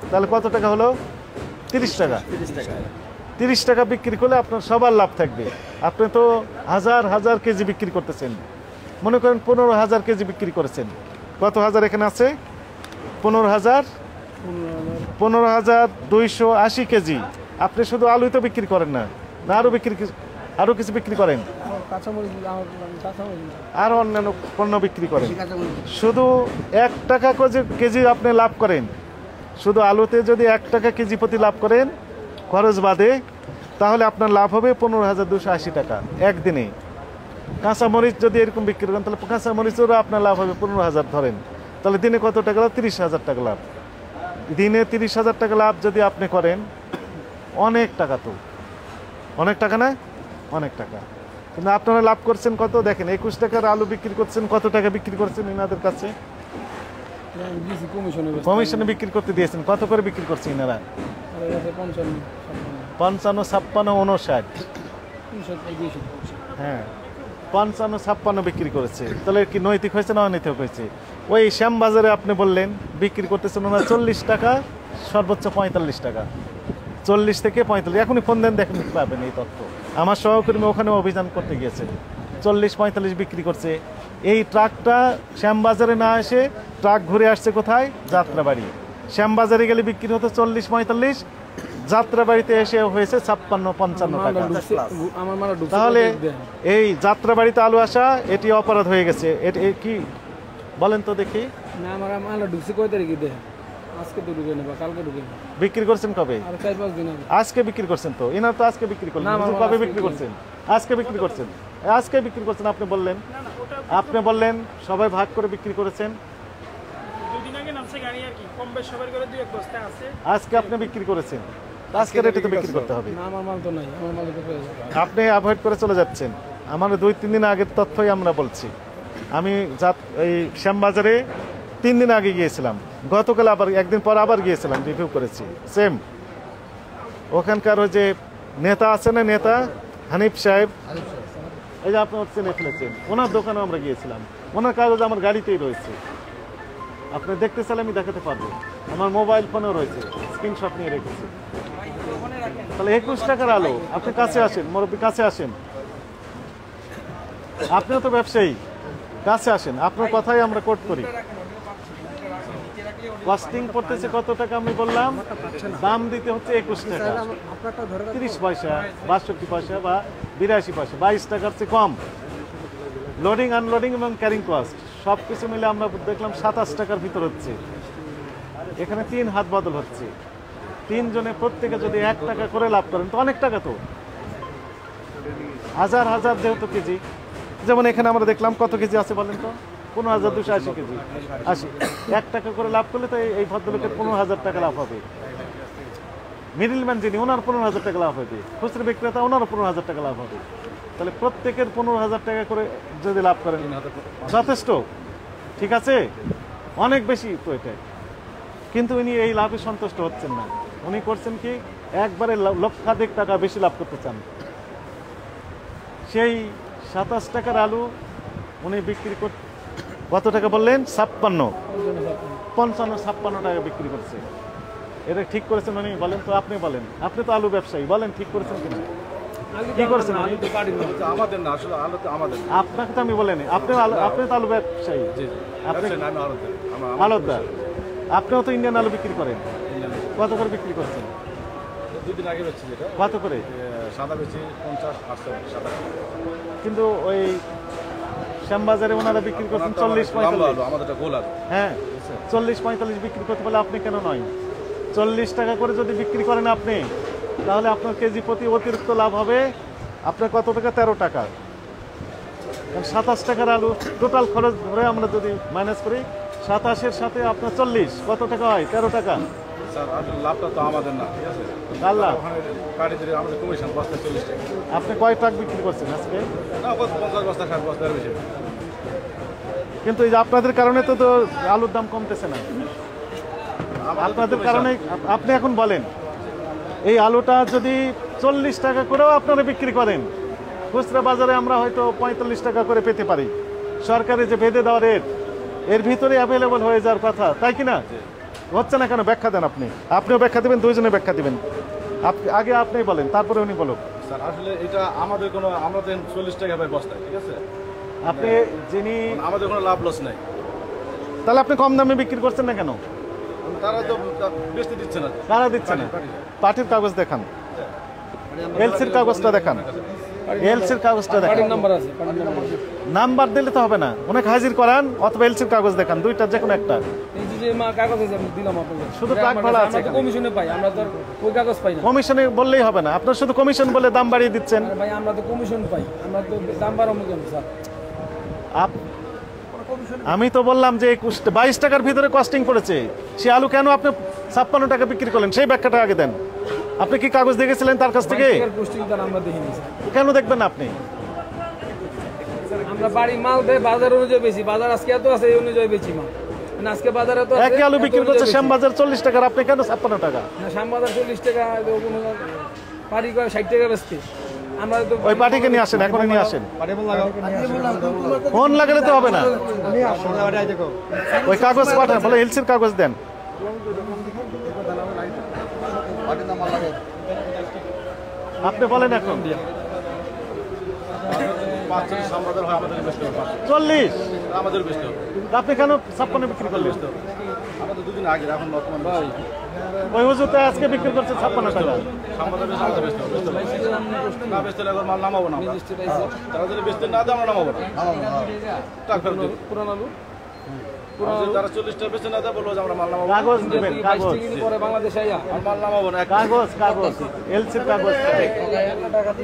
তাহলে কত টাকা হলো? 30 টাকা। 30 টাকা বিক্রি করলে আপনার সবার লাভ থাকবে। আপনি তো হাজার হাজার কেজি বিক্রি করতেছেন, মনে করেন 15,000 কেজি বিক্রি করেছেন। কত হাজার এখানে আছে? 15,280 কেজি। আপনি শুধু আলুই তো বিক্রি করেন না, না আরো কিছু বিক্রি করেন, আর অন্যান্য পণ্য বিক্রি করেন। শুধু 1 টাকা কেজি আপনি লাভ করেন, শুধু আলুতে যদি 1 টাকা কেজি প্রতি লাভ করেন খরচ বাদে, তাহলে আপনার লাভ হবে 15,280 টাকা একদিনে। কাঁচামরিচ যদি এরকম বিক্রি করেন তাহলে কাঁচামরিচেরও আপনার লাভ হবে 15,000 ধরেন, তাহলে দিনে কত টাকা লাভ? 30,000 টাকা লাভ। দিনে 30,000 টাকা লাভ যদি আপনি করেন, অনেক টাকা তো, অনেক টাকা না? অনেক টাকা। কিন্তু আপনারা লাভ করছেন কত দেখেন, 21 টাকার আলু বিক্রি করছেন, কত টাকা বিক্রি করছেন এনাদের কাছে? কমিশনে বিক্রি করতে দিয়েছেন। কত করে বিক্রি করছে এনারা? 55, 56, 59। হ্যাঁ, 55, 56 বিক্রি করেছে। তাহলে কি নৈতিক হয়েছে না অনৈতিক হয়েছে? ওই শ্যামবাজারে আপনি বললেন বিক্রি করতেছেন ওনারা 40 টাকা, সর্বোচ্চ 45 টাকা, 40 থেকে 45। এখনই ফোন দেন, দেখেন পাবেন এই তথ্য। আমার সহকর্মী ওখানে অভিযান করতে গিয়েছে, 40-45 বিক্রি করছে। এই ট্রাকটা শ্যামবাজারে না এসে ট্রাক ঘুরে আসছে কোথায়? যাত্রাবাড়ি। শ্যামবাজারে গেলে বিক্রি হতো 40-45, যাত্রাবাড়িতে এসে হয়েছে 56-55 টাকা। তাহলে এই যাত্রাবাড়িতে আলু আসা এটি অপরাধ হয়ে গেছে। এটি কি বলেন তো দেখি? বিক্রি করছেন কবে? আজকে বিক্রি করছেন তো? এনার তো আজকে বিক্রি করলেন। কবে বিক্রি করছেন? আজকে বিক্রি করছেন। আজকে বিক্রি করছেন। আপনি বললেন সবাই ভাগ করে বিক্রি করেছেন। আজকে আপনি বিক্রি করেছেন, আজকে রেটে তো বিক্রি করতে হবে। আপনি অ্যাভয়েড করে চলে যাচ্ছেন। আমার 2-3 দিন আগের তথ্যই আমরা বলছি। আমি এই শ্যামবাজারে 3 দিন আগে গিয়েছিলাম, গতকাল আবার একদিন পর আবার গিয়েছিলাম, রিভিউ করেছি। সেম ওখানকার ওই যে নেতা আছে না, নেতা হানিফ সাহেব, এই যে আপনি চিনে ফেলেছেন, ওনার দোকানেও আমরা গিয়েছিলাম। ওনার কাগজ আমার গাড়িতেই রয়েছে, আপনি দেখতে চাইলে আমি দেখাতে পারবো। আমার মোবাইল ফোনেও রয়েছে, স্ক্রিনশট নিয়ে রেখেছি। তাহলে 21 টাকার আলু, আপনি কাছে আসেন, মুরব্বী কাছে আসেন, আপনিও তো ব্যবসায়ী, কাছে আসেন, আপনার কথাই আমরা কোট করি। কস্টিং পড়তেছে কত টাকা আমি বললাম, দাম দিতে হচ্ছে 21 টাকা, 30 পয়সা, 62 পয়সা বা 82 পয়সা, 22 টাকার চেয়ে কম। লোডিং আনলোডিং এবং ক্যারিং কস্ট সব কিছু মিলে আমরা দেখলাম 27 টাকার ভিতর হচ্ছে। এখানে 3 হাত বদল হচ্ছে। 3 জনে প্রত্যেকে যদি 1 টাকা করে লাভ করেন তো অনেক টাকা তো, হাজার হাজার যেহেতু কেজি। যেমন এখানে আমরা দেখলাম কত কেজি আছে বলেন তো? 15,280 কেজি। 1 টাকা করে লাভ করলে তো এই ভদ্রলোকের 15,000 টাকা লাভ হবে। মিডিলম্যান যিনি, ওনার 15,000 টাকা লাভ হবে। খুচরা বিক্রেতা, ওনারও 15,000 টাকা লাভ হবে। তাহলে প্রত্যেকের 15,000 টাকা করে যদি লাভ করেন যথেষ্ট, ঠিক আছে, অনেক বেশি তো এটা। কিন্তু উনি এই লাভে সন্তুষ্ট হচ্ছেন না। উনি করছেন কি, একবারে লক্ষাধিক টাকা বেশি লাভ করতে চান। সেই 27 টাকার আলু উনি বিক্রি কত টাকা বললেন? 55 টাকা বিক্রি করছে। এটা ঠিক করেছেন উনি? বলেন তো, আপনি বলেন, আপনি তো আলু ব্যবসায়ী, বলেন ঠিক করেছেন কিনা? কি করেছেন? আপনাকে তো আমি বলিনি, আপনি তো আলু ব্যবসায়ী, আলুদার, আপনিও তো ইন্ডিয়ান আলু বিক্রি করেন। কত করে বিক্রি করছেন? কত করে? কিন্তু ওই শ্যামবাজারে ওনারা বিক্রি করছেন 40-45। হ্যাঁ, 40-45 বিক্রি করতে বলে আপনি কেন নয়? 40 টাকা করে যদি বিক্রি করেন আপনি, তাহলে আপনার কেজি প্রতি অতিরিক্ত লাভ হবে আপনার কত টাকা? 13 টাকা। 27 টাকার আলু টোটাল খরচ ধরে আমরা যদি মাইনাস করি, 27-এর সাথে আপনার 40, কত টাকা হয়? 13 টাকা। আপনি কয় ট্রাক বিক্রি করছেন আজকে? কিন্তু এই যে আপনাদের কারণে তো আলুর দাম কমতেছে না। আপনাদের কারণে আপনি এখন বলেন, এই আলুটা যদি 40 টাকা করেও আপনারা বিক্রি করেন, খুচরা বাজারে আমরা হয়তো 45 টাকা করে পেতে পারি। সরকারি যে বেঁধে দেওয়া রেট, এর ভিতরে অ্যাভেলেবল হয়ে যাওয়ার কথা, তাই কিনা? হচ্ছে না কেন ব্যাখ্যা দেন আপনি। আপনিও ব্যাখ্যা দিবেন, দুইজনে ব্যাখ্যা দিবেন। আগে আপনিই বলেন, তারপরে উনি বলুক। স্যার আসলে এটা আমাদের কোনো, আমরা দেন 40 টাকা ভাই বস্তায়, ঠিক আছে? আপনি যিনি, আমাদের কোনো লাভ লস নাই। তাহলে আপনি কম দামে বিক্রি করছেন না কেন? তারা তো বেচতে দিচ্ছে না। কারা দিচ্ছে না? পার্টির কাগজ দেখান, এলসির কাগজটা দেখান, এলসির কাগজটা দেখান। নাম্বার দিলে তো হবে না, অনেক হাজির করান অথবা এলসির কাগজ দেখান, দুইটা যে কোনো একটা। শুধু ট্রাক ভাড়া আছে, কমিশনে পাই আমরা, তো ওই কাগজ পাই না। কমিশনে বললেই হবে না, আপনার শুধু কমিশন বলে দাম বাড়িয়ে দিচ্ছেন। ভাই আমরা তো কমিশন পাই, আমরা তো দাম বাড়াবো কেন স্যার? আমি তো বললাম যে 22 টাকার ভিতরে কস্টিং পড়েছে, সে আলু কেন আপনি 56 টাকা বিক্রি করলেন, সেই ব্যাখ্যাটা আগে দেন। আপনি কি কাগজ দেখেছিলেন তার কাছ থেকে? আমরা দেখিনি কেন দেখবেন আপনি? আমরা বাড়ি মাল দেয় বাজার অনুযায়ী বেশি, বাজার আজকে এত আছে এই অনুযায়ী বেশি মাল। মানে আজকে বাজারে তো একই আলু বিক্রি করছে শ্যামবাজার 40 টাকার, আপনি কেন 56 টাকা? না, শ্যামবাজার 40 টাকা, পাড়ি করে 60 টাকা বেচতে। আমরা তো ওই পার্টিকে নিয়ে আসেন, এখনই নিয়ে আসেন। ফোন লাগালে তো হবে না, ওই কাগজ পাঠান, বলে এলসির কাগজ দেন। আপনি বলেন এখন 40, আমাদের বেচতে হবে। আপনি কেন 56 বিক্রি করলেন? আমাদের দুদিন আগে, এখন বর্তমান ভাই ওই হুজুরটা আজকে বিক্রি করছে 56 টাকা। আমাদের বেচতে হবে। না বেচতে হলে মাল নামাবো না আমরা। তারা যদি বেচতে না দেয় আমরা নামাবো না। টাকা ফেরত দেবো। পুরান আলু তারা 40 টাকা বেচতে না দেয়, বলবো যে আমরা মাল নামাবো। কাগজ দিবেন, কাগজ, পরে বাংলাদেশে আইয়া মাল নামাবো না। কাগজ, কাগজ, এলসির কাগজ।